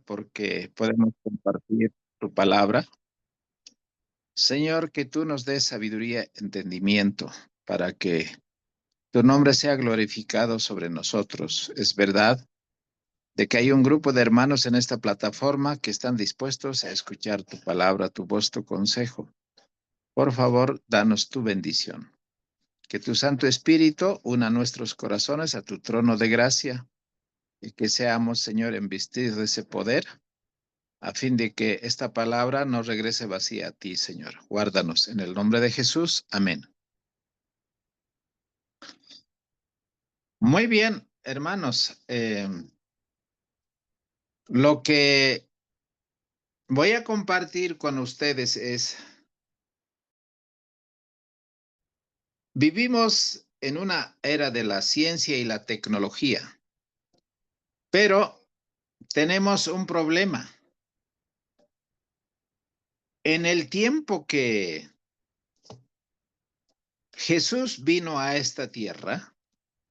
porque podemos compartir tu palabra. Señor, que tú nos des sabiduría, entendimiento, para que tu nombre sea glorificado sobre nosotros. Es verdad de que hay un grupo de hermanos en esta plataforma que están dispuestos a escuchar tu palabra, tu voz, tu consejo. Por favor, danos tu bendición. Que tu Santo Espíritu una nuestros corazones a tu trono de gracia y que seamos, Señor, investidos de ese poder a fin de que esta palabra no regrese vacía a ti, Señor. Guárdanos en el nombre de Jesús. Amén. Muy bien, hermanos. Lo que voy a compartir con ustedes es, vivimos en una era de la ciencia y la tecnología, pero tenemos un problema. En el tiempo que Jesús vino a esta tierra,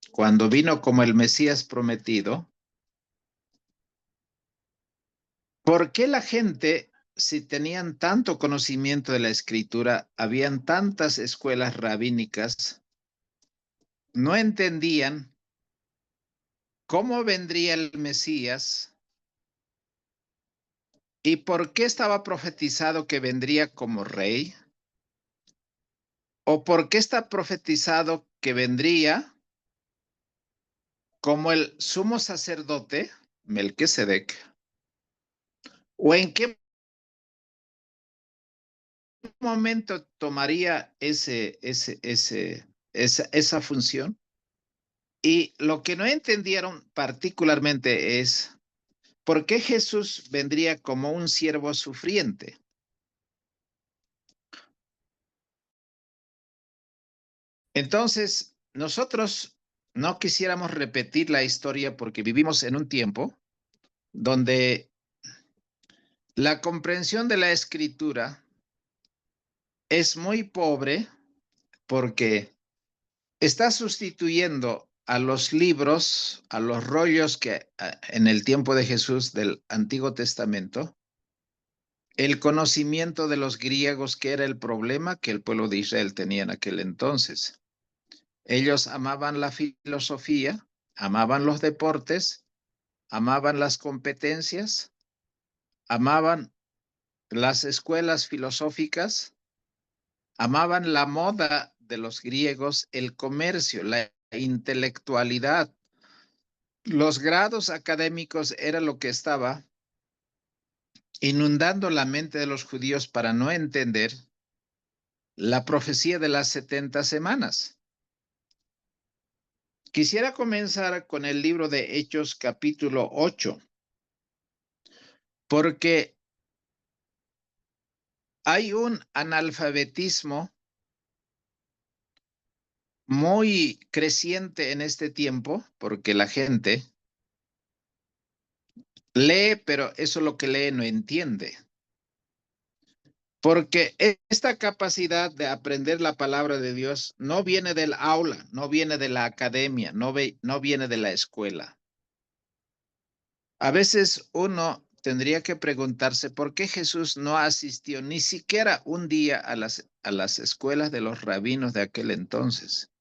cuando vino como el Mesías prometido, ¿por qué la gente, si tenían tanto conocimiento de la escritura, habían tantas escuelas rabínicas, no entendían cómo vendría el Mesías y por qué estaba profetizado que vendría como rey? ¿O por qué está profetizado que vendría como el sumo sacerdote, Melquisedec? ¿O en qué momento tomaría esa función? Y lo que no entendieron particularmente es por qué Jesús vendría como un siervo sufriente. Entonces, nosotros no quisiéramos repetir la historia porque vivimos en un tiempo donde la comprensión de la escritura es muy pobre porque está sustituyendo a los libros, a los rollos que en el tiempo de Jesús del Antiguo Testamento, el conocimiento de los griegos, que era el problema que el pueblo de Israel tenía en aquel entonces. Ellos amaban la filosofía, amaban los deportes, amaban las competencias, amaban las escuelas filosóficas, amaban la moda de los griegos, el comercio, la intelectualidad. Los grados académicos era lo que estaba inundando la mente de los judíos para no entender la profecía de las 70 semanas. Quisiera comenzar con el libro de Hechos capítulo 8, porque hay un analfabetismo muy creciente en este tiempo, porque la gente lee, pero eso lo que lee no entiende. Porque esta capacidad de aprender la palabra de Dios no viene del aula, no viene de la academia, no viene de la escuela. A veces uno tendría que preguntarse por qué Jesús no asistió ni siquiera un día a las escuelas de los rabinos de aquel entonces.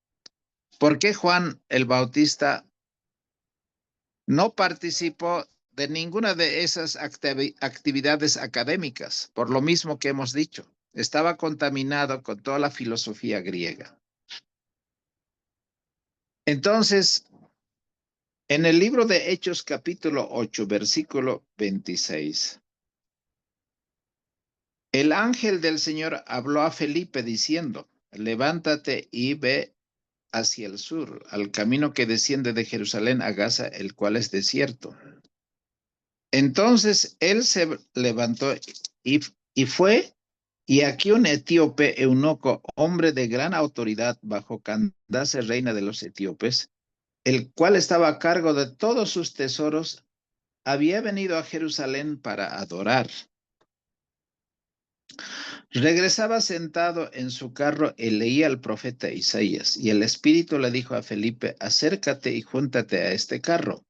¿Por qué Juan el Bautista no participó de ninguna de esas actividades académicas? Por lo mismo que hemos dicho, estaba contaminado con toda la filosofía griega. Entonces, en el libro de Hechos capítulo 8, versículo 26, el ángel del Señor habló a Felipe diciendo, levántate y ve hacia el sur, al camino que desciende de Jerusalén a Gaza, el cual es desierto. Entonces él se levantó y fue, y aquí un etíope eunuco, hombre de gran autoridad bajo Candace, reina de los etíopes, el cual estaba a cargo de todos sus tesoros, había venido a Jerusalén para adorar. Regresaba sentado en su carro y leía al profeta Isaías, y el Espíritu le dijo a Felipe, acércate y júntate a este carro.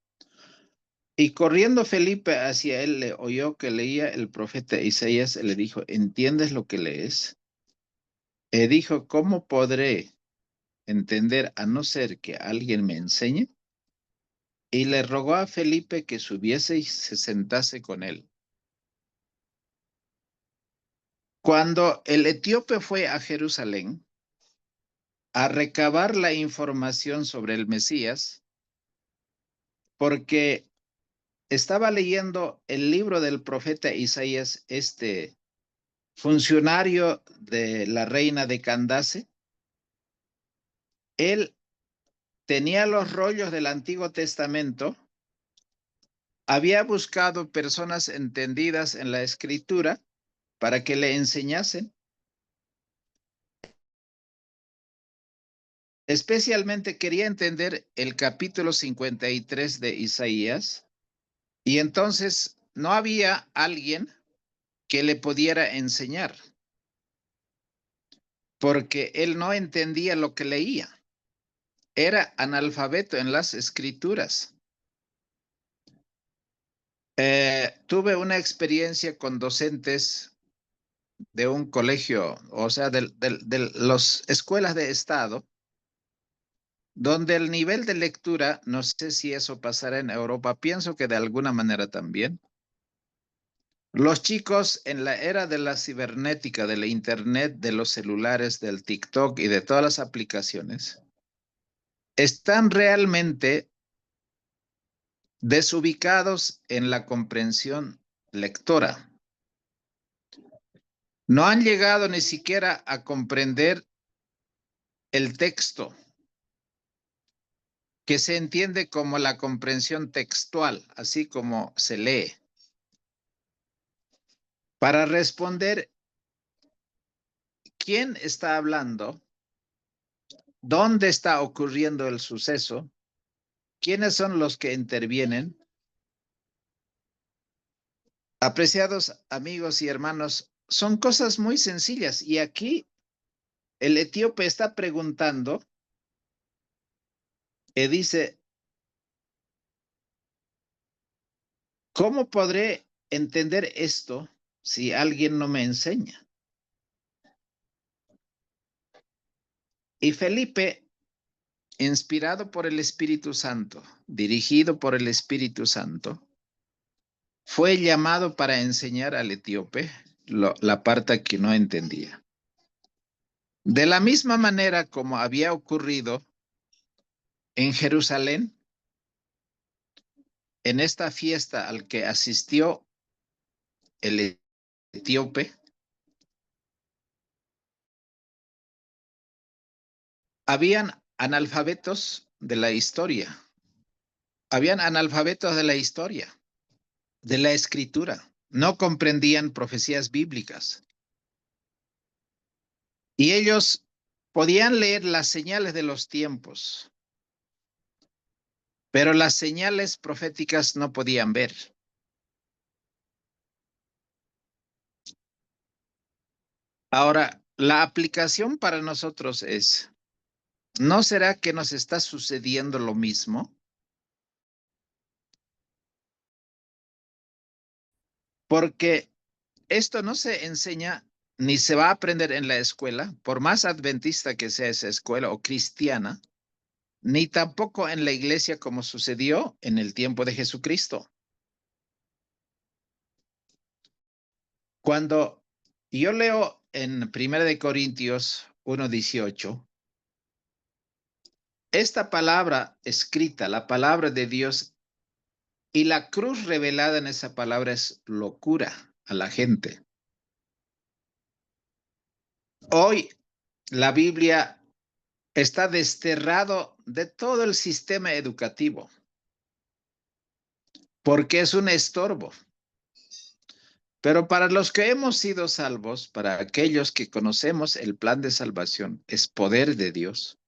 Y corriendo Felipe hacia él, le oyó que leía el profeta Isaías, y le dijo, ¿entiendes lo que lees? Y dijo, ¿cómo podré entender a no ser que alguien me enseñe? Y le rogó a Felipe que subiese y se sentase con él. Cuando el etíope fue a Jerusalén a recabar la información sobre el Mesías, porque estaba leyendo el libro del profeta Isaías, este funcionario de la reina de Candace, él tenía los rollos del Antiguo Testamento, había buscado personas entendidas en la escritura para que le enseñasen. Especialmente quería entender el capítulo 53 de Isaías, y entonces no había alguien que le pudiera enseñar, porque él no entendía lo que leía. Era analfabeto en las escrituras. Tuve una experiencia con docentes de un colegio, o sea, de las escuelas de Estado, donde el nivel de lectura, no sé si eso pasará en Europa, pienso que de alguna manera también. Los chicos en la era de la cibernética, de la internet, de los celulares, del TikTok y de todas las aplicaciones, están realmente desubicados en la comprensión lectora. No han llegado ni siquiera a comprender el texto, que se entiende como la comprensión textual, así como se lee. Para responder quién está hablando, dónde está ocurriendo el suceso, quiénes son los que intervienen. Apreciados amigos y hermanos, son cosas muy sencillas, y aquí el etíope está preguntando y dice, ¿cómo podré entender esto si alguien no me enseña? Y Felipe, inspirado por el Espíritu Santo, dirigido por el Espíritu Santo, fue llamado para enseñar al etíope la parte que no entendía. De la misma manera como había ocurrido en Jerusalén, en esta fiesta al que asistió el etíope, habían analfabetos de la historia, habían analfabetos de la historia, de la escritura, no comprendían profecías bíblicas. Y ellos podían leer las señales de los tiempos, pero las señales proféticas no podían ver. Ahora, la aplicación para nosotros es, ¿no será que nos está sucediendo lo mismo? Porque esto no se enseña ni se va a aprender en la escuela, por más adventista que sea esa escuela o cristiana, ni tampoco en la iglesia como sucedió en el tiempo de Jesucristo. Cuando yo leo en 1 de Corintios 1:18, esta palabra escrita, la palabra de Dios, y la cruz revelada en esa palabra es locura a la gente. Hoy la Biblia está desterrado de todo el sistema educativo porque es un estorbo. Pero para los que hemos sido salvos, para aquellos que conocemos el plan de salvación, es poder de Dios.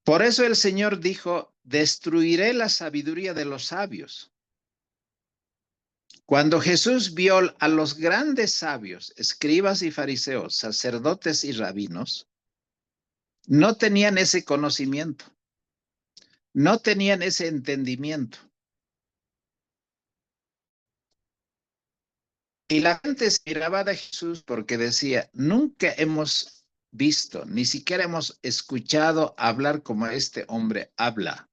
Por eso el Señor dijo, destruiré la sabiduría de los sabios. Cuando Jesús vio a los grandes sabios, escribas y fariseos, sacerdotes y rabinos, no tenían ese conocimiento. no tenían ese entendimiento. Y la gente se miraba de Jesús porque decía, nunca hemos visto, ni siquiera hemos escuchado hablar como este hombre habla.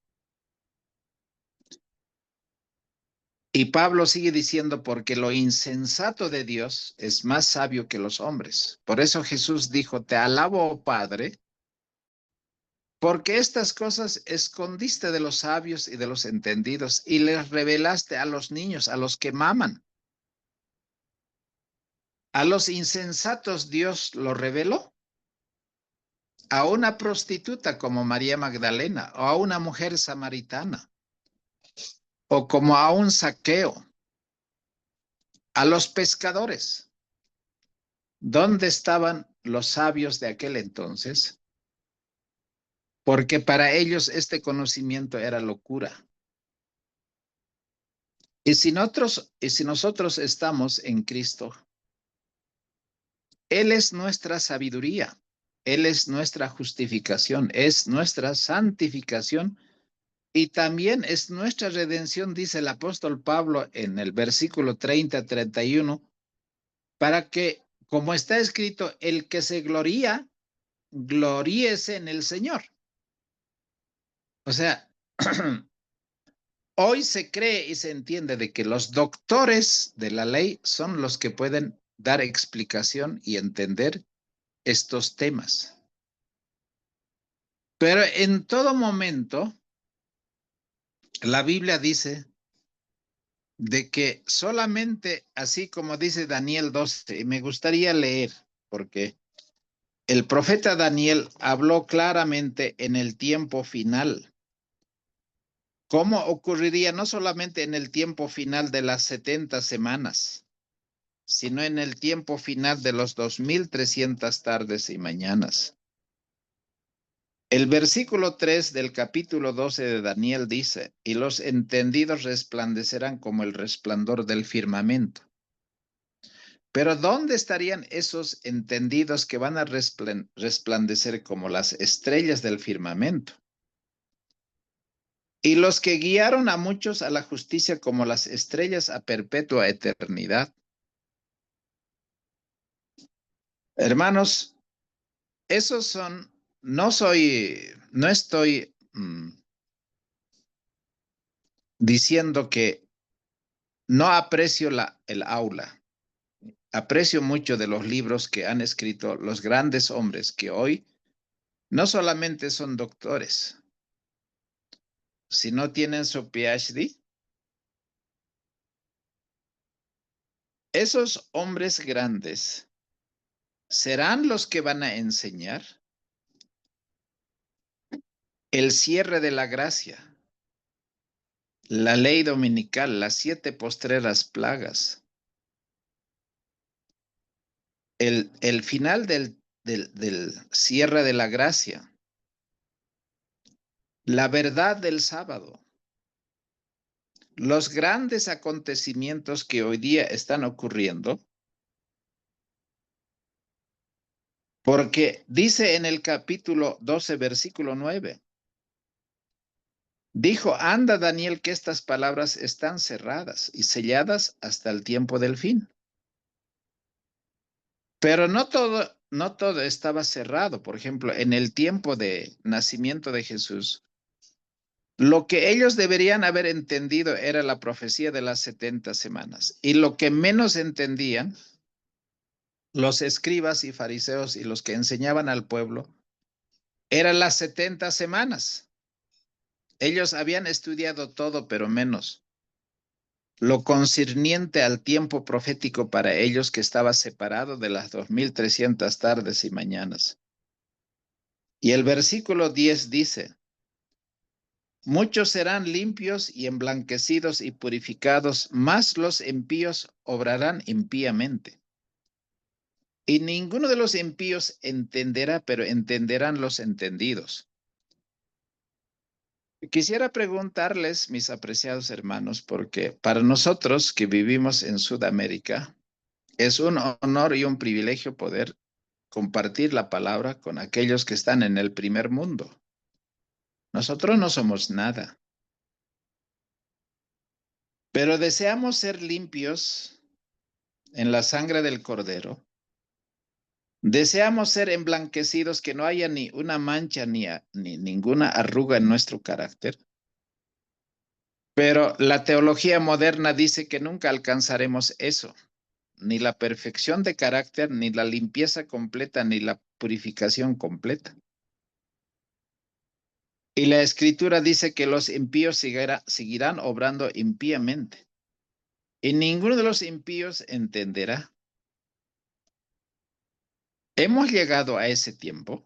Y Pablo sigue diciendo, porque lo insensato de Dios es más sabio que los hombres. Por eso Jesús dijo, te alabo, oh Padre, porque estas cosas escondiste de los sabios y de los entendidos y les revelaste a los niños, a los que maman. A los insensatos Dios lo reveló. A una prostituta como María Magdalena o a una mujer samaritana o como a un saqueo, a los pescadores. ¿Dónde estaban los sabios de aquel entonces? Porque para ellos este conocimiento era locura. Y si nosotros estamos en Cristo, Él es nuestra sabiduría, Él es nuestra justificación, es nuestra santificación y también es nuestra redención, dice el apóstol Pablo en el versículo 30-31, para que, como está escrito, el que se gloría, gloríese en el Señor. O sea, hoy se cree y se entiende de que los doctores de la ley son los que pueden dar explicación y entender estos temas. Pero en todo momento, la Biblia dice de que solamente, así como dice Daniel 12, y me gustaría leer, porque el profeta Daniel habló claramente en el tiempo final. ¿Cómo ocurriría no solamente en el tiempo final de las 70 semanas, sino en el tiempo final de los 2300 tardes y mañanas? El versículo 3 del capítulo 12 de Daniel dice, y los entendidos resplandecerán como el resplandor del firmamento. Pero ¿dónde estarían esos entendidos que van a resplandecer como las estrellas del firmamento? Y los que guiaron a muchos a la justicia como las estrellas a perpetua eternidad. Hermanos, esos son, no estoy diciendo que no aprecio el aula. Aprecio mucho de los libros que han escrito los grandes hombres que hoy no solamente son doctores, sino tienen su PhD. Esos hombres grandes serán los que van a enseñar el cierre de la gracia, la ley dominical, las 7 postreras plagas, el final del cierre de la gracia, la verdad del sábado, los grandes acontecimientos que hoy día están ocurriendo, porque dice en el capítulo 12, versículo 9, dijo, anda Daniel que estas palabras están cerradas y selladas hasta el tiempo del fin. Pero no todo estaba cerrado. Por ejemplo, en el tiempo de nacimiento de Jesús, lo que ellos deberían haber entendido era la profecía de las 70 semanas. Y lo que menos entendían los escribas y fariseos y los que enseñaban al pueblo eran las 70 semanas. Ellos habían estudiado todo, pero menos lo concerniente al tiempo profético para ellos que estaba separado de las 2300 tardes y mañanas. Y el versículo 10 dice, muchos serán limpios y emblanquecidos y purificados, mas los impíos obrarán impíamente. Y ninguno de los impíos entenderá, pero entenderán los entendidos. Quisiera preguntarles, mis apreciados hermanos, porque para nosotros que vivimos en Sudamérica, es un honor y un privilegio poder compartir la palabra con aquellos que están en el primer mundo. Nosotros no somos nada, pero deseamos ser limpios en la sangre del Cordero. Deseamos ser emblanquecidos, que no haya ni una mancha ni ninguna arruga en nuestro carácter. Pero la teología moderna dice que nunca alcanzaremos eso, ni la perfección de carácter, ni la limpieza completa, ni la purificación completa. Y la Escritura dice que los impíos seguirán obrando impíamente. Y ninguno de los impíos entenderá. Hemos llegado a ese tiempo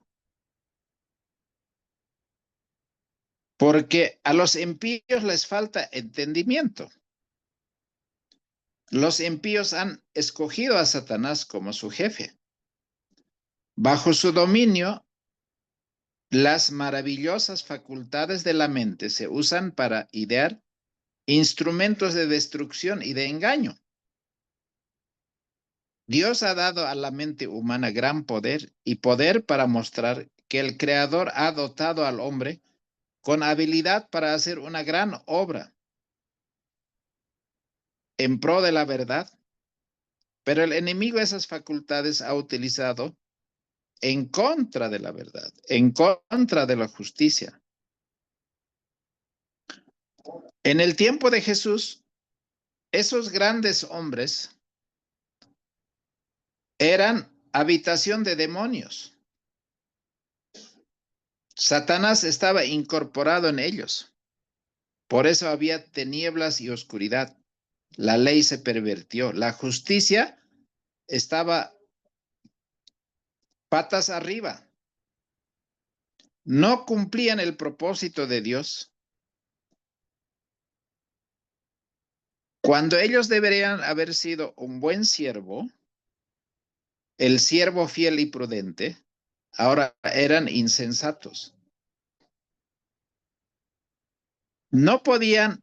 porque a los impíos les falta entendimiento. Los impíos han escogido a Satanás como su jefe. Bajo su dominio, las maravillosas facultades de la mente se usan para idear instrumentos de destrucción y de engaño. Dios ha dado a la mente humana gran poder y poder para mostrar que el Creador ha dotado al hombre con habilidad para hacer una gran obra en pro de la verdad, pero el enemigo esas facultades ha utilizado en contra de la verdad, en contra de la justicia. En el tiempo de Jesús, esos grandes hombres eran habitación de demonios. Satanás estaba incorporado en ellos. Por eso había tinieblas y oscuridad. La ley se pervirtió. La justicia estaba patas arriba. No cumplían el propósito de Dios. Cuando ellos deberían haber sido un buen siervo, el siervo fiel y prudente, ahora eran insensatos. No podían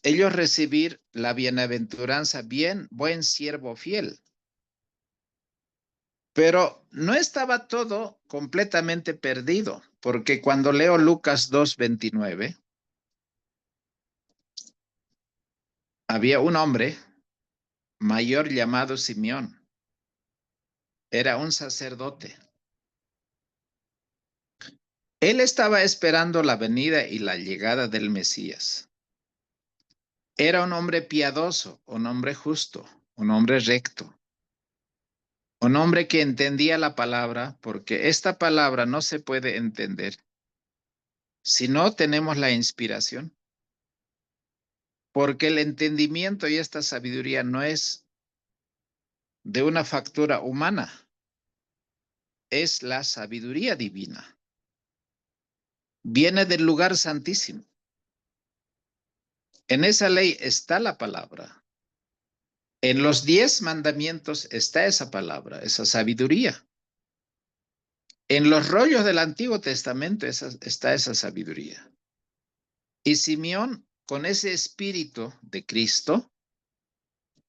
ellos recibir la bienaventuranza, buen siervo fiel. Pero no estaba todo completamente perdido, porque cuando leo Lucas 2:29, había un hombre mayor llamado Simeón. Era un sacerdote. Él estaba esperando la venida y la llegada del Mesías. Era un hombre piadoso, un hombre justo, un hombre recto, un hombre que entendía la palabra, porque esta palabra no se puede entender si no tenemos la inspiración, porque el entendimiento y esta sabiduría no es de una factura humana, es la sabiduría divina. Viene del lugar santísimo. En esa ley está la palabra. En los 10 mandamientos está esa palabra, esa sabiduría. En los rollos del Antiguo Testamento está esa sabiduría. Y Simeón, con ese espíritu de Cristo,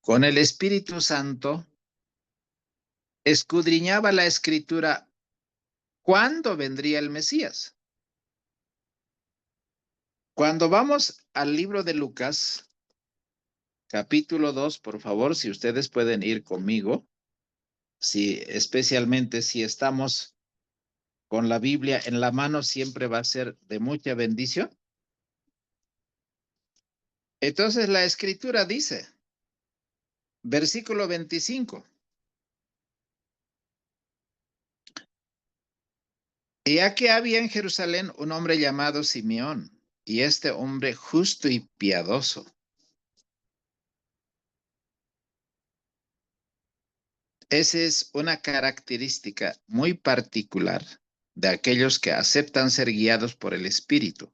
con el Espíritu Santo, escudriñaba la escritura. ¿Cuándo vendría el Mesías? Cuando vamos al libro de Lucas, capítulo 2, por favor, si ustedes pueden ir conmigo, especialmente si estamos con la Biblia en la mano, siempre va a ser de mucha bendición. Entonces la escritura dice, versículo 25, y aquí había en Jerusalén un hombre llamado Simeón, y este hombre justo y piadoso. Esa es una característica muy particular de aquellos que aceptan ser guiados por el Espíritu.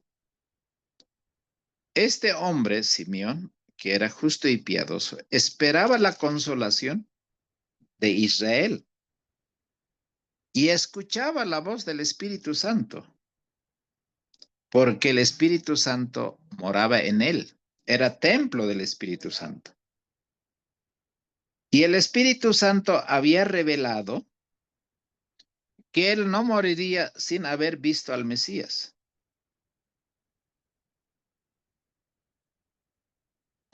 Este hombre, Simeón, que era justo y piadoso, esperaba la consolación de Israel y escuchaba la voz del Espíritu Santo, porque el Espíritu Santo moraba en él, era templo del Espíritu Santo. Y el Espíritu Santo había revelado que él no moriría sin haber visto al Mesías.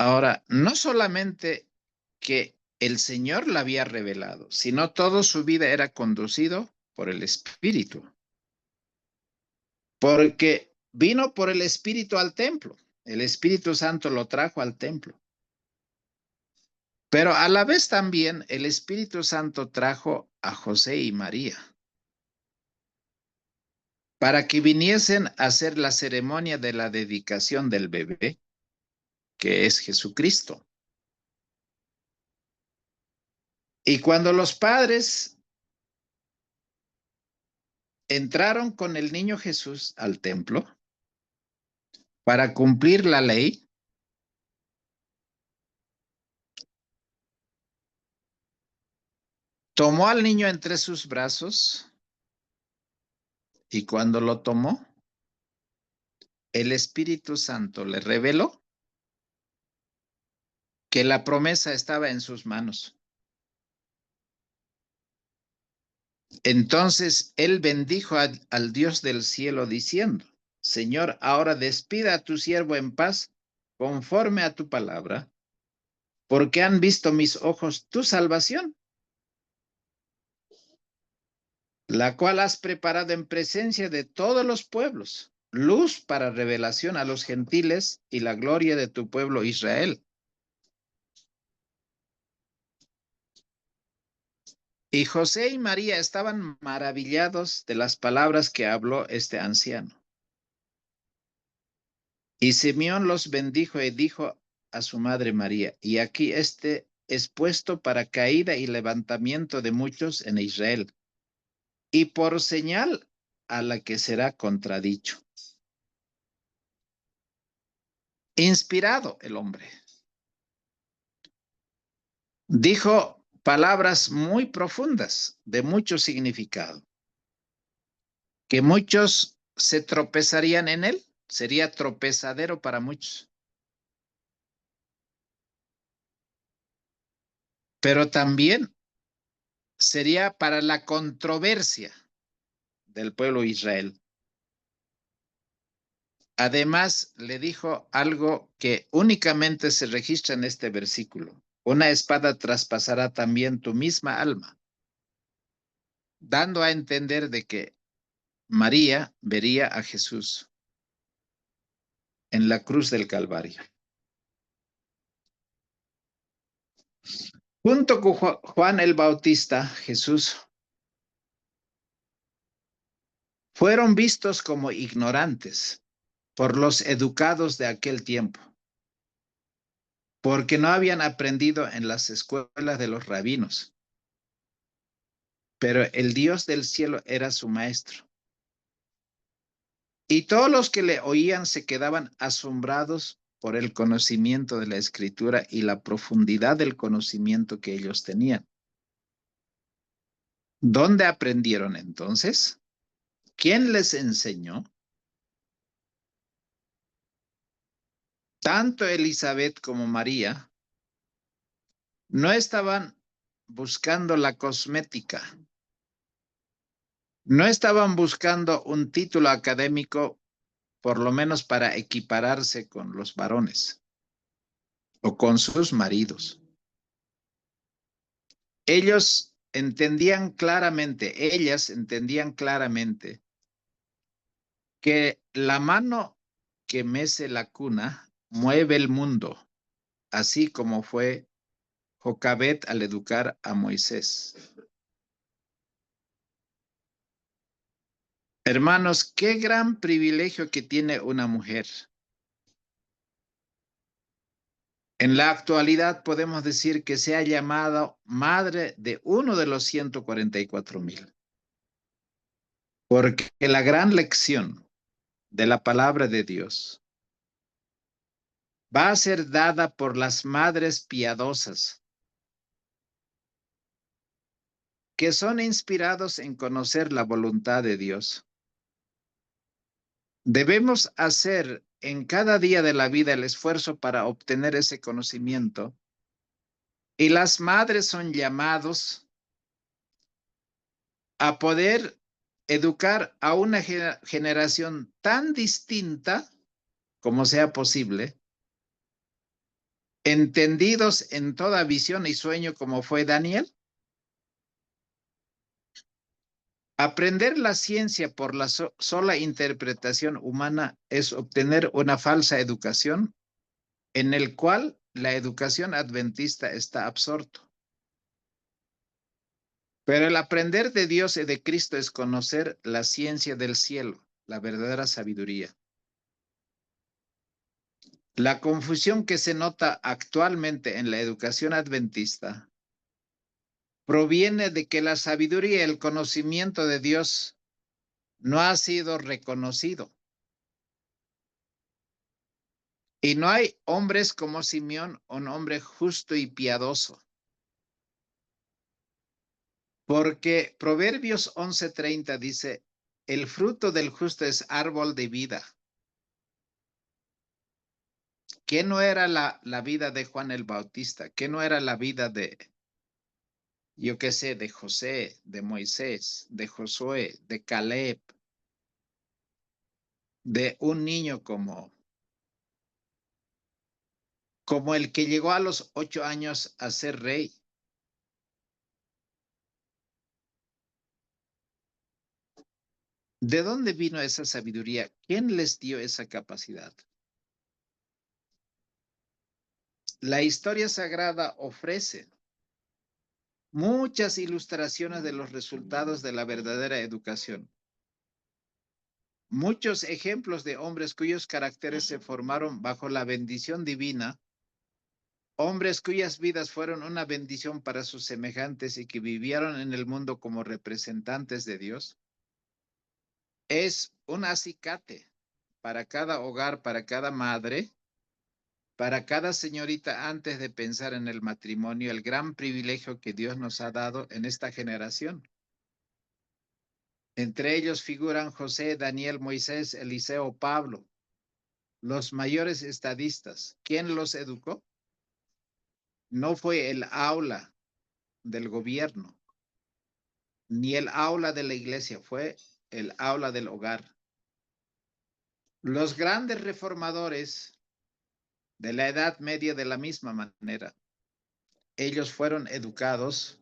Ahora, no solamente que el Señor la había revelado, sino toda su vida era conducido por el Espíritu, porque vino por el Espíritu al templo. El Espíritu Santo lo trajo al templo. Pero a la vez también el Espíritu Santo trajo a José y María para que viniesen a hacer la ceremonia de la dedicación del bebé, que es Jesucristo. Y cuando los padres entraron con el niño Jesús al templo para cumplir la ley, tomó al niño entre sus brazos y cuando lo tomó, el Espíritu Santo le reveló que la promesa estaba en sus manos. Entonces él bendijo al Dios del cielo diciendo, Señor, ahora despida a tu siervo en paz conforme a tu palabra, porque han visto mis ojos tu salvación, la cual has preparado en presencia de todos los pueblos, luz para revelación a los gentiles y la gloria de tu pueblo Israel. Y José y María estaban maravillados de las palabras que habló este anciano. Y Simeón los bendijo y dijo a su madre María, y aquí este es puesto para caída y levantamiento de muchos en Israel, y por señal a la que será contradicho. Inspirado el hombre. Dijo palabras muy profundas, de mucho significado, que muchos se tropezarían en él, sería tropezadero para muchos. Pero también sería para la controversia del pueblo de Israel. Además, le dijo algo que únicamente se registra en este versículo. Una espada traspasará también tu misma alma, dando a entender de que María vería a Jesús en la cruz del Calvario. Junto con Juan el Bautista, Jesús, fueron vistos como ignorantes por los educados de aquel tiempo, porque no habían aprendido en las escuelas de los rabinos, pero el Dios del cielo era su maestro. Y todos los que le oían se quedaban asombrados por el conocimiento de la escritura y la profundidad del conocimiento que ellos tenían. ¿Dónde aprendieron entonces? ¿Quién les enseñó? Tanto Elizabeth como María no estaban buscando la cosmética, no estaban buscando un título académico, por lo menos para equipararse con los varones o con sus maridos. Ellos entendían claramente, ellas entendían claramente que la mano que mece la cuna mueve el mundo, así como fue Jocabet al educar a Moisés. Hermanos, qué gran privilegio que tiene una mujer. En la actualidad podemos decir que se ha llamado madre de uno de los 144,000, porque la gran lección de la palabra de Dios va a ser dada por las madres piadosas que son inspirados en conocer la voluntad de Dios. Debemos hacer en cada día de la vida el esfuerzo para obtener ese conocimiento y las madres son llamados a poder educar a una generación tan distinta como sea posible, entendidos en toda visión y sueño como fue Daniel. Aprender la ciencia por la sola interpretación humana es obtener una falsa educación en el cual la educación adventista está absorto. Pero el aprender de Dios y de Cristo es conocer la ciencia del cielo, la verdadera sabiduría. La confusión que se nota actualmente en la educación adventista proviene de que la sabiduría y el conocimiento de Dios no ha sido reconocido. Y no hay hombres como Simeón, un hombre justo y piadoso. Porque Proverbios 11:30 dice, el fruto del justo es árbol de vida. ¿Qué no era la vida de Juan el Bautista? ¿Qué no era la vida de, yo qué sé, de José, de Moisés, de Josué, de Caleb, de un niño como el que llegó a los 8 años a ser rey? ¿De dónde vino esa sabiduría? ¿Quién les dio esa capacidad? La historia sagrada ofrece muchas ilustraciones de los resultados de la verdadera educación. Muchos ejemplos de hombres cuyos caracteres se formaron bajo la bendición divina, hombres cuyas vidas fueron una bendición para sus semejantes y que vivieron en el mundo como representantes de Dios, es un acicate para cada hogar, para cada madre, para cada señorita antes de pensar en el matrimonio, el gran privilegio que Dios nos ha dado en esta generación. Entre ellos figuran José, Daniel, Moisés, Eliseo, Pablo, los mayores estadistas. ¿Quién los educó? No fue el aula del gobierno, ni el aula de la iglesia, fue el aula del hogar. Los grandes reformadores de la Edad Media de la misma manera, ellos fueron educados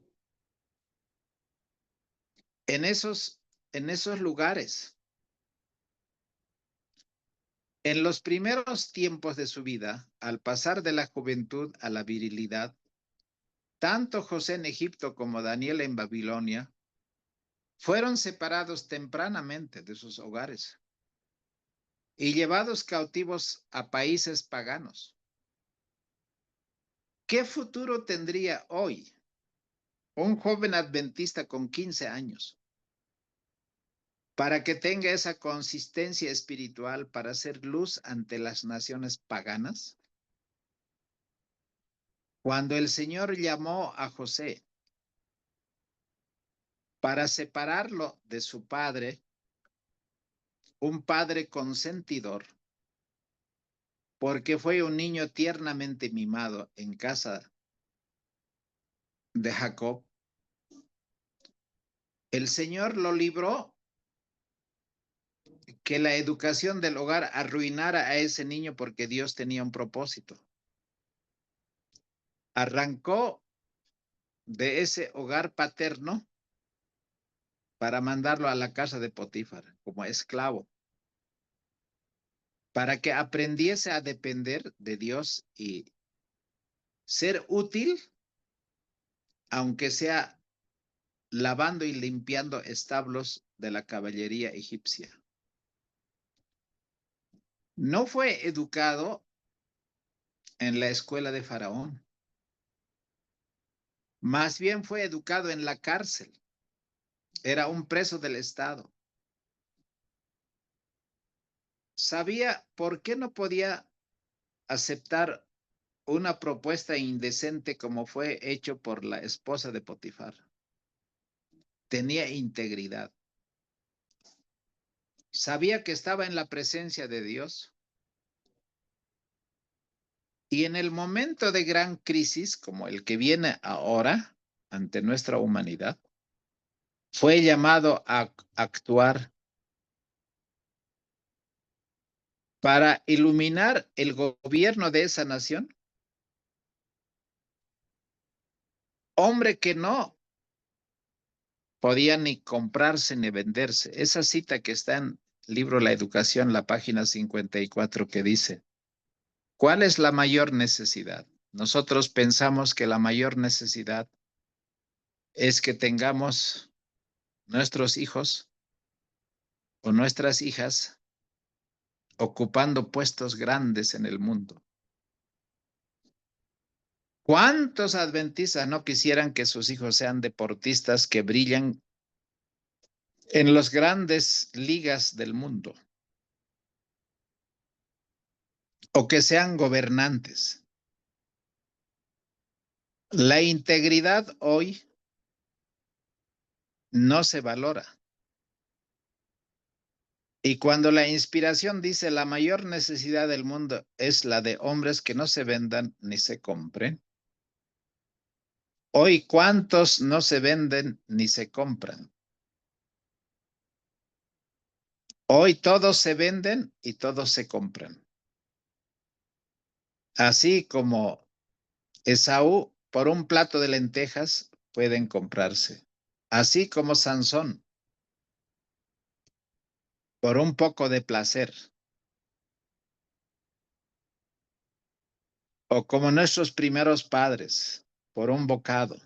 en esos lugares. En los primeros tiempos de su vida, al pasar de la juventud a la virilidad, tanto José en Egipto como Daniel en Babilonia fueron separados tempranamente de sus hogares y llevados cautivos a países paganos. ¿Qué futuro tendría hoy un joven adventista con 15 años para que tenga esa consistencia espiritual para ser luz ante las naciones paganas? Cuando el Señor llamó a José para separarlo de su padre, un padre consentidor, porque fue un niño tiernamente mimado en casa de Jacob, el Señor lo libró que la educación del hogar arruinara a ese niño porque Dios tenía un propósito. Arrancó de ese hogar paterno para mandarlo a la casa de Potifar como esclavo, para que aprendiese a depender de Dios y ser útil, aunque sea lavando y limpiando establos de la caballería egipcia. No fue educado en la escuela de Faraón, más bien fue educado en la cárcel. Era un preso del Estado. Sabía por qué no podía aceptar una propuesta indecente como fue hecho por la esposa de Potifar. Tenía integridad. Sabía que estaba en la presencia de Dios. Y en el momento de gran crisis, como el que viene ahora ante nuestra humanidad, fue llamado a actuar para iluminar el gobierno de esa nación hombre que no podía ni comprarse ni venderse. Esa cita que está en el libro La Educación, la página 54, que dice, ¿cuál es la mayor necesidad? Nosotros pensamos que la mayor necesidad es que tengamos nuestros hijos o nuestras hijas ocupando puestos grandes en el mundo. ¿Cuántos adventistas no quisieran que sus hijos sean deportistas que brillan en las grandes ligas del mundo o que sean gobernantes? La integridad hoy no se valora. Y cuando la inspiración dice la mayor necesidad del mundo es la de hombres que no se vendan ni se compren, hoy ¿cuántos no se venden ni se compran? Hoy todos se venden y todos se compran. Así como Esaú, por un plato de lentejas pueden comprarse. Así como Sansón, por un poco de placer. O como nuestros primeros padres, por un bocado.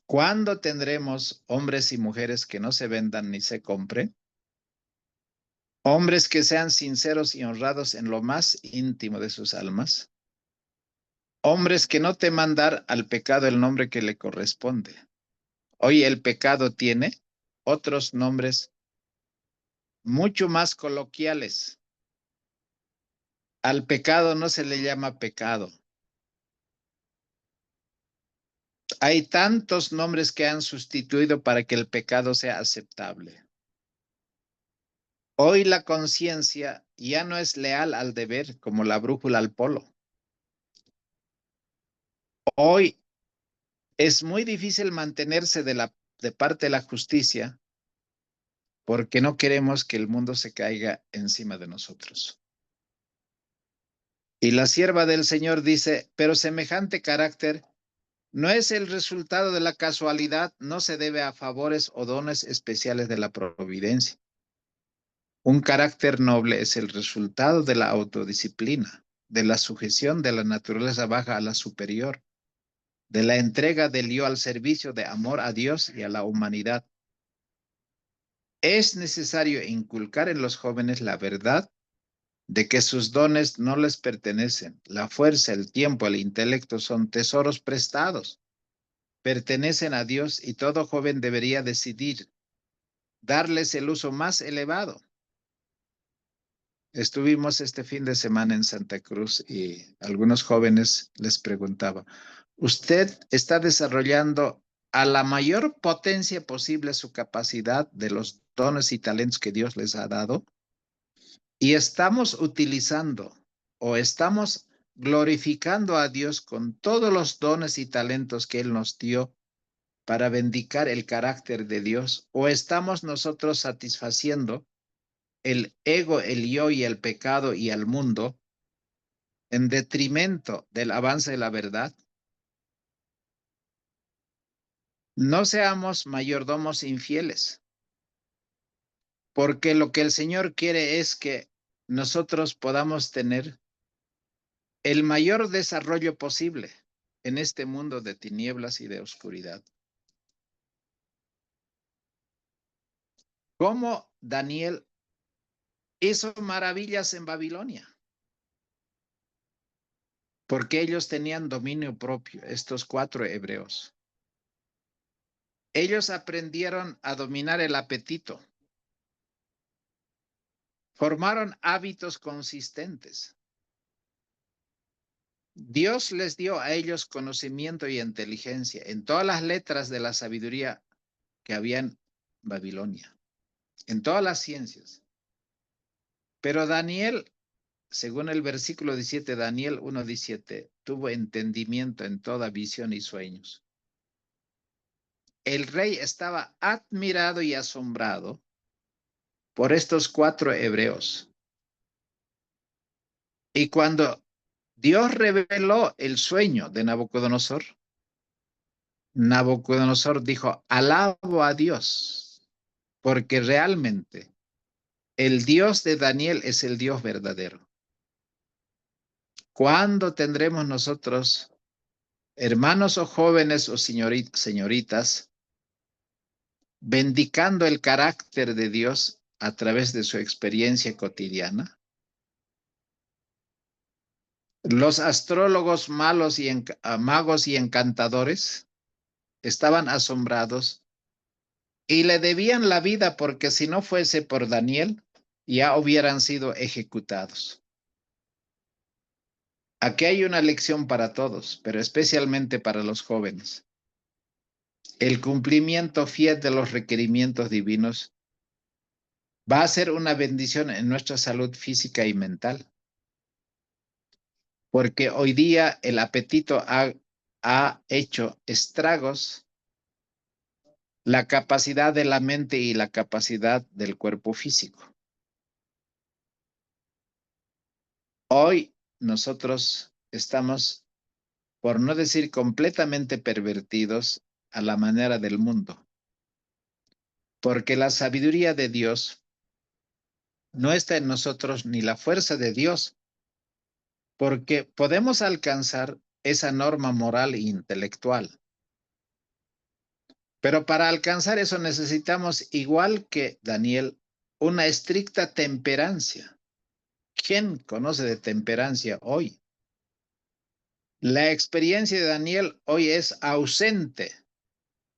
¿Cuándo tendremos hombres y mujeres que no se vendan ni se compren? Hombres que sean sinceros y honrados en lo más íntimo de sus almas. Hombres que no teman dar al pecado el nombre que le corresponde. Hoy el pecado tiene otros nombres mucho más coloquiales. Al pecado no se le llama pecado. Hay tantos nombres que han sustituido para que el pecado sea aceptable. Hoy la conciencia ya no es leal al deber como la brújula al polo. Hoy es muy difícil mantenerse de parte de la justicia porque no queremos que el mundo se caiga encima de nosotros. Y la sierva del Señor dice, pero semejante carácter no es el resultado de la casualidad, no se debe a favores o dones especiales de la providencia. Un carácter noble es el resultado de la autodisciplina, de la sujeción de la naturaleza baja a la superior, de la entrega del yo al servicio de amor a Dios y a la humanidad. Es necesario inculcar en los jóvenes la verdad de que sus dones no les pertenecen. La fuerza, el tiempo, el intelecto son tesoros prestados, pertenecen a Dios y todo joven debería decidir darles el uso más elevado. Estuvimos este fin de semana en Santa Cruz y algunos jóvenes les preguntaba, ¿usted está desarrollando a la mayor potencia posible su capacidad de los dones y talentos que Dios les ha dado? Y estamos utilizando o estamos glorificando a Dios con todos los dones y talentos que Él nos dio para bendicar el carácter de Dios, o estamos nosotros satisfaciendo el ego, el yo y el pecado y el mundo en detrimento del avance de la verdad. No seamos mayordomos infieles, porque lo que el Señor quiere es que nosotros podamos tener el mayor desarrollo posible en este mundo de tinieblas y de oscuridad. Como Daniel hizo maravillas en Babilonia, porque ellos tenían dominio propio, estos 4 hebreos. Ellos aprendieron a dominar el apetito, formaron hábitos consistentes. Dios les dio a ellos conocimiento y inteligencia en todas las letras de la sabiduría que había en Babilonia, en todas las ciencias. Pero Daniel, según el versículo 17, Daniel 1:17, tuvo entendimiento en toda visión y sueños. El rey estaba admirado y asombrado por estos 4 hebreos. Y cuando Dios reveló el sueño de Nabucodonosor. Nabucodonosor dijo, alabo a Dios, porque realmente el Dios de Daniel es el Dios verdadero. ¿Cuándo tendremos nosotros, hermanos o jóvenes o señoritas, bendicando el carácter de Dios a través de su experiencia cotidiana? Los astrólogos malos y magos y encantadores estaban asombrados y le debían la vida porque si no fuese por Daniel, ya hubieran sido ejecutados. Aquí hay una lección para todos, pero especialmente para los jóvenes. El cumplimiento fiel de los requerimientos divinos va a ser una bendición en nuestra salud física y mental, porque hoy día el apetito ha hecho estragos la capacidad de la mente y la capacidad del cuerpo físico. Hoy nosotros estamos, por no decir completamente pervertidos, a la manera del mundo, porque la sabiduría de Dios no está en nosotros ni la fuerza de Dios, porque podemos alcanzar esa norma moral e intelectual. Pero para alcanzar eso necesitamos, igual que Daniel, una estricta temperancia. ¿Quién conoce de temperancia hoy? La experiencia de Daniel hoy es ausente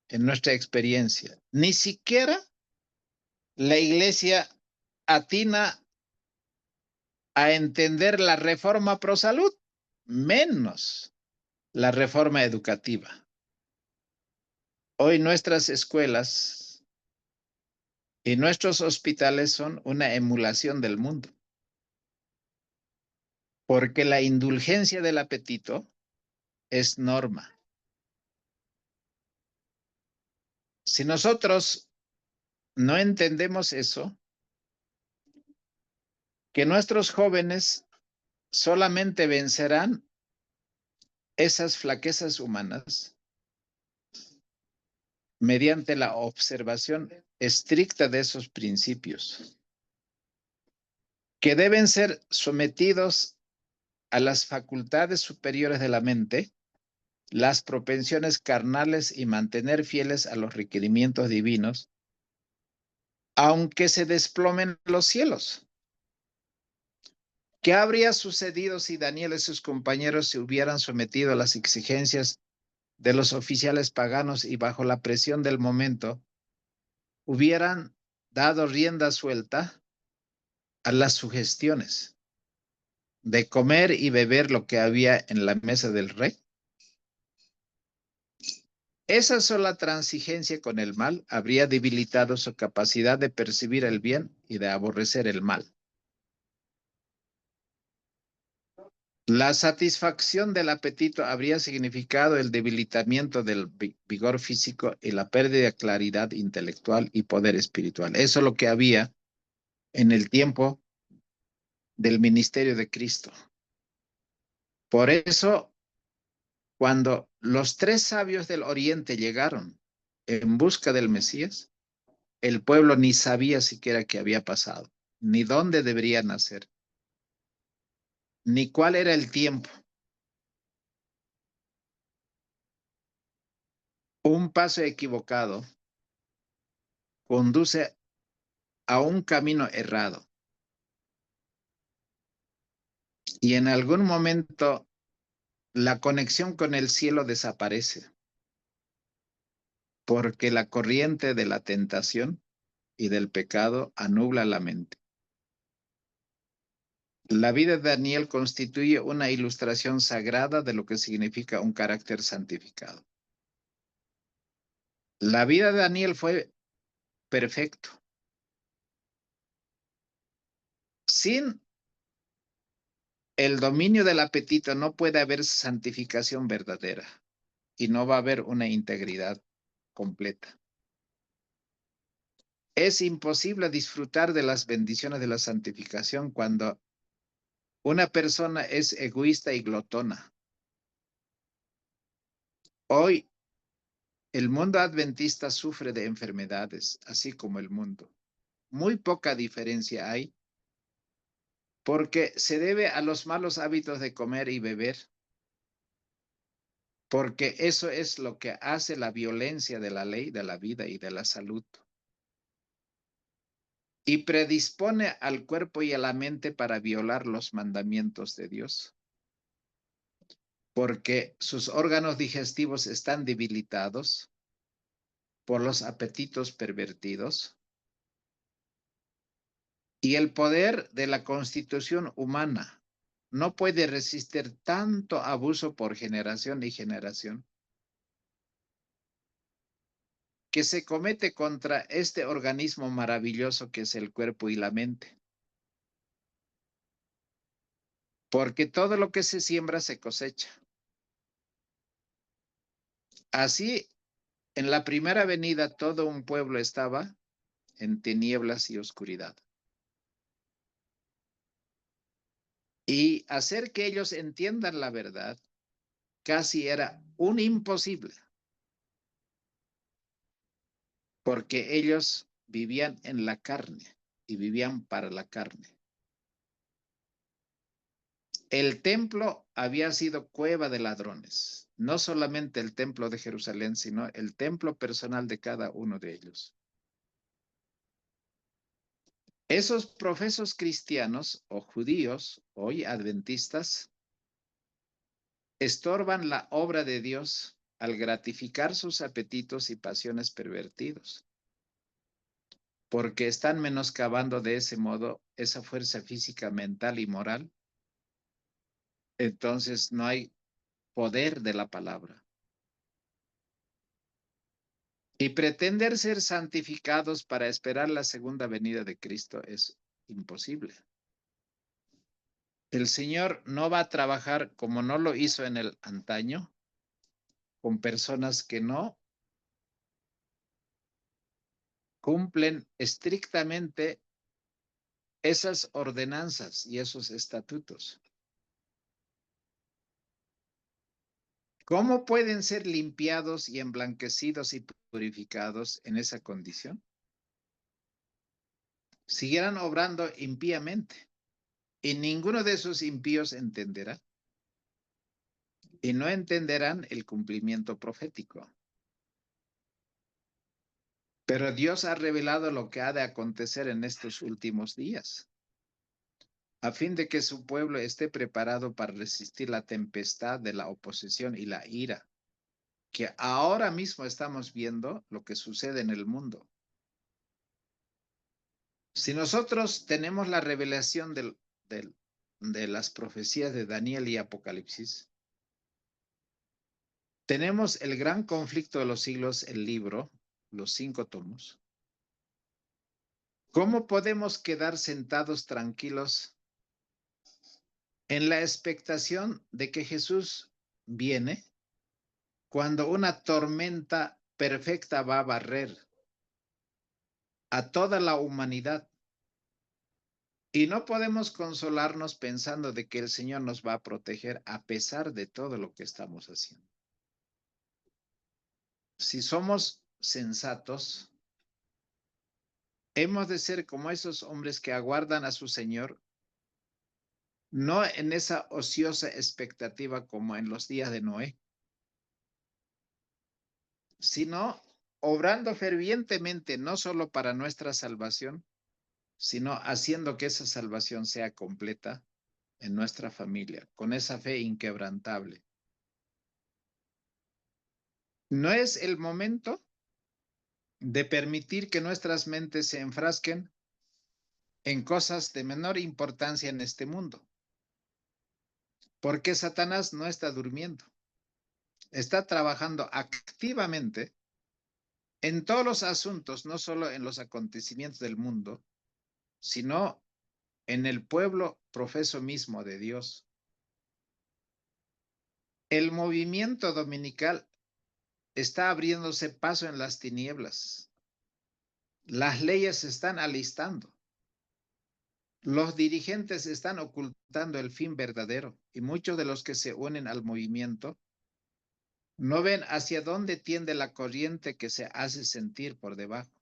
en nuestra experiencia. Ni siquiera la iglesia atina a entender la reforma pro salud, menos la reforma educativa. Hoy nuestras escuelas y nuestros hospitales son una emulación del mundo, porque la indulgencia del apetito es norma. Si nosotros no entendemos eso, que nuestros jóvenes solamente vencerán esas flaquezas humanas mediante la observación estricta de esos principios, que deben ser sometidos a las facultades superiores de la mente, las propensiones carnales y mantener fieles a los requerimientos divinos, aunque se desplomen los cielos. ¿Qué habría sucedido si Daniel y sus compañeros se hubieran sometido a las exigencias de los oficiales paganos y bajo la presión del momento hubieran dado rienda suelta a las sugestiones de comer y beber lo que había en la mesa del rey? Esa sola transigencia con el mal habría debilitado su capacidad de percibir el bien y de aborrecer el mal. La satisfacción del apetito habría significado el debilitamiento del vigor físico y la pérdida de claridad intelectual y poder espiritual. Eso es lo que había en el tiempo del ministerio de Cristo. Por eso, cuando los tres sabios del Oriente llegaron en busca del Mesías, el pueblo ni sabía siquiera qué había pasado, ni dónde debería nacer, ni cuál era el tiempo. Un paso equivocado conduce a un camino errado y en algún momento la conexión con el cielo desaparece porque la corriente de la tentación y del pecado anubla la mente. La vida de Daniel constituye una ilustración sagrada de lo que significa un carácter santificado. La vida de Daniel fue perfecto. Sin el dominio del apetito no puede haber santificación verdadera y no va a haber una integridad completa. Es imposible disfrutar de las bendiciones de la santificación cuando Una persona es egoísta y glotona. Hoy el mundo adventista sufre de enfermedades, así como el mundo. Muy poca diferencia hay porque se debe a los malos hábitos de comer y beber, porque eso es lo que hace la violencia de la ley, de la vida y de la salud. Y predispone al cuerpo y a la mente para violar los mandamientos de Dios, porque sus órganos digestivos están debilitados por los apetitos pervertidos y el poder de la constitución humana no puede resistir tanto abuso por generación y generación que se comete contra este organismo maravilloso que es el cuerpo y la mente. Porque todo lo que se siembra se cosecha. Así, en la primera venida todo un pueblo estaba en tinieblas y oscuridad. Y hacer que ellos entiendan la verdad casi era un imposible, porque ellos vivían en la carne y vivían para la carne. El templo había sido cueva de ladrones, no solamente el templo de Jerusalén, sino el templo personal de cada uno de ellos. Esos profesos cristianos o judíos, hoy adventistas, estorban la obra de Dios al gratificar sus apetitos y pasiones pervertidos, porque están menoscabando de ese modo esa fuerza física, mental y moral. Entonces no hay poder de la palabra. Y pretender ser santificados para esperar la segunda venida de Cristo es imposible. El Señor no va a trabajar como no lo hizo en el antaño, con personas que no cumplen estrictamente esas ordenanzas y esos estatutos. ¿Cómo pueden ser limpiados y emblanquecidos y purificados en esa condición? Siguieran obrando impíamente y ninguno de esos impíos entenderá y no entenderán el cumplimiento profético. Pero Dios ha revelado lo que ha de acontecer en estos últimos días, a fin de que su pueblo esté preparado para resistir la tempestad de la oposición y la ira, que ahora mismo estamos viendo lo que sucede en el mundo. Si nosotros tenemos la revelación de las profecías de Daniel y Apocalipsis, tenemos el gran conflicto de los siglos, el libro, los 5 tomos. ¿Cómo podemos quedar sentados tranquilos en la expectación de que Jesús viene cuando una tormenta perfecta va a barrer a toda la humanidad? Y no podemos consolarnos pensando de que el Señor nos va a proteger a pesar de todo lo que estamos haciendo. Si somos sensatos, hemos de ser como esos hombres que aguardan a su Señor, no en esa ociosa expectativa como en los días de Noé, sino obrando fervientemente no solo para nuestra salvación, sino haciendo que esa salvación sea completa en nuestra familia, con esa fe inquebrantable. No es el momento de permitir que nuestras mentes se enfrasquen en cosas de menor importancia en este mundo, porque Satanás no está durmiendo, está trabajando activamente en todos los asuntos, no solo en los acontecimientos del mundo, sino en el pueblo profeso mismo de Dios. El movimiento dominical está abriéndose paso en las tinieblas. Las leyes se están alistando. Los dirigentes están ocultando el fin verdadero y muchos de los que se unen al movimiento no ven hacia dónde tiende la corriente que se hace sentir por debajo.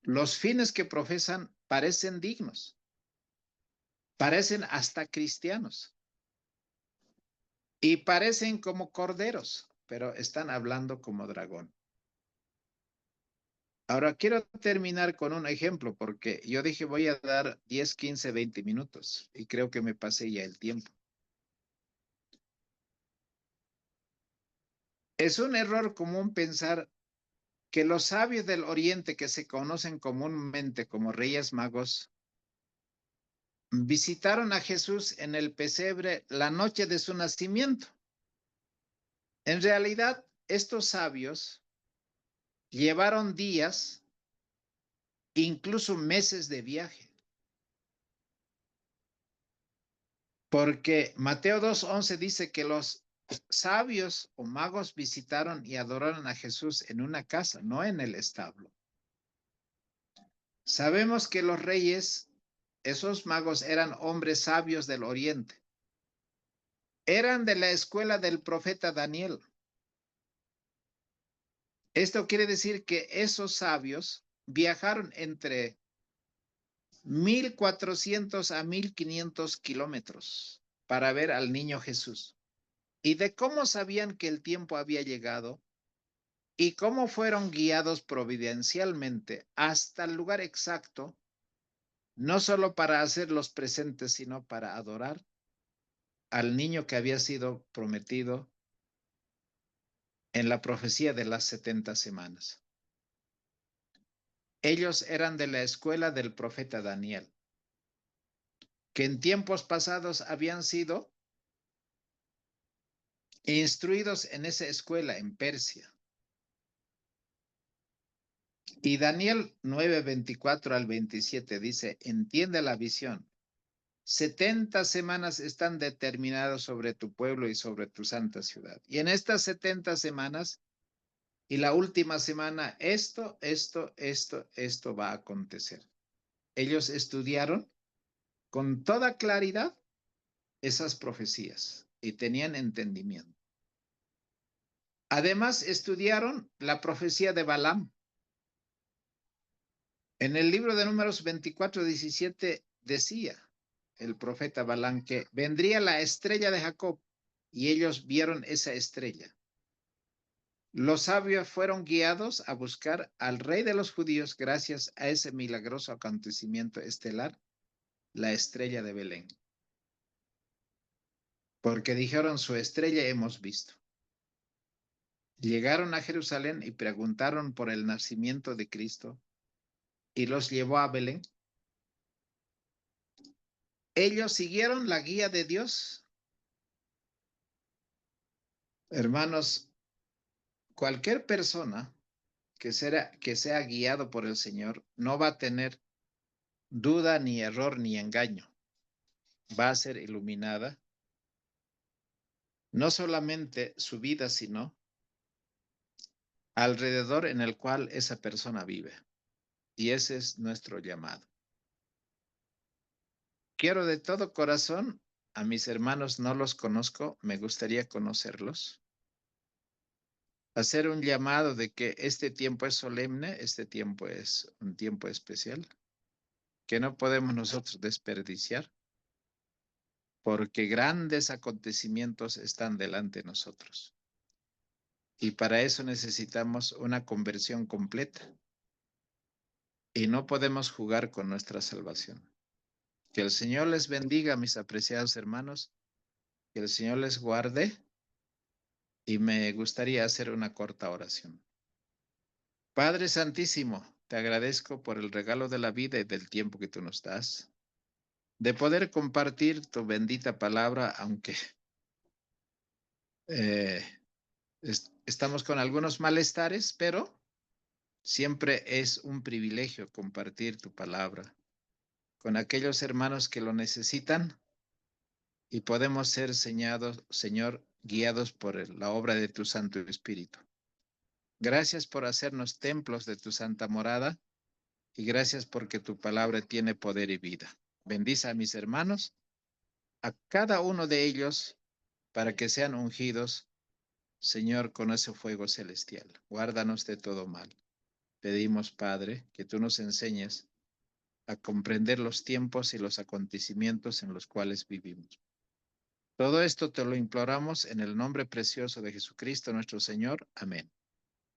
Los fines que profesan parecen dignos, parecen hasta cristianos y parecen como corderos, pero están hablando como dragón. Ahora quiero terminar con un ejemplo porque yo dije voy a dar 10, 15, 20 minutos y creo que me pasé ya el tiempo. Es un error común pensar que los sabios del Oriente, que se conocen comúnmente como Reyes Magos, visitaron a Jesús en el pesebre la noche de su nacimiento. En realidad, estos sabios llevaron días, incluso meses de viaje, porque Mateo 2:11 dice que los sabios o magos visitaron y adoraron a Jesús en una casa, no en el establo. Sabemos que los reyes, esos magos, eran hombres sabios del Oriente. Eran de la escuela del profeta Daniel. Esto quiere decir que esos sabios viajaron entre 1,400 a 1,500 kilómetros para ver al niño Jesús. Y de cómo sabían que el tiempo había llegado y cómo fueron guiados providencialmente hasta el lugar exacto, no solo para hacer los presentes, sino para adorar al niño que había sido prometido en la profecía de las 70 semanas. Ellos eran de la escuela del profeta Daniel, que en tiempos pasados habían sido instruidos en esa escuela en Persia. Y Daniel 9:24 al 27 dice, entiende la visión. 70 semanas están determinadas sobre tu pueblo y sobre tu santa ciudad. Y en estas 70 semanas y la última semana, esto va a acontecer. Ellos estudiaron con toda claridad esas profecías y tenían entendimiento. Además, estudiaron la profecía de Balaam. En el libro de Números 24:17 decía el profeta Balaam que vendría la estrella de Jacob y ellos vieron esa estrella. Los sabios fueron guiados a buscar al rey de los judíos gracias a ese milagroso acontecimiento estelar, la estrella de Belén. Porque dijeron, su estrella hemos visto. Llegaron a Jerusalén y preguntaron por el nacimiento de Cristo y los llevó a Belén. Ellos siguieron la guía de Dios. Hermanos, cualquier persona que sea guiado por el Señor no va a tener duda, ni error, ni engaño. Va a ser iluminada, no solamente su vida, sino alrededor en el cual esa persona vive. Y ese es nuestro llamado. Quiero de todo corazón a mis hermanos, no los conozco, me gustaría conocerlos. Hacer un llamado de que este tiempo es solemne, este tiempo es un tiempo especial, que no podemos nosotros desperdiciar, porque grandes acontecimientos están delante de nosotros. Y para eso necesitamos una conversión completa. Y no podemos jugar con nuestra salvación. Que el Señor les bendiga, mis apreciados hermanos, que el Señor les guarde, y me gustaría hacer una corta oración. Padre Santísimo, te agradezco por el regalo de la vida y del tiempo que tú nos das, de poder compartir tu bendita palabra, aunque eh, estamos con algunos malestares, pero siempre es un privilegio compartir tu palabra con aquellos hermanos que lo necesitan y podemos ser señados, Señor, guiados por la obra de tu Santo Espíritu. Gracias por hacernos templos de tu santa morada y gracias porque tu palabra tiene poder y vida. Bendice a mis hermanos, a cada uno de ellos, para que sean ungidos, Señor, con ese fuego celestial. Guárdanos de todo mal. Pedimos, Padre, que tú nos enseñes a comprender los tiempos y los acontecimientos en los cuales vivimos. Todo esto te lo imploramos en el nombre precioso de Jesucristo nuestro Señor. Amén.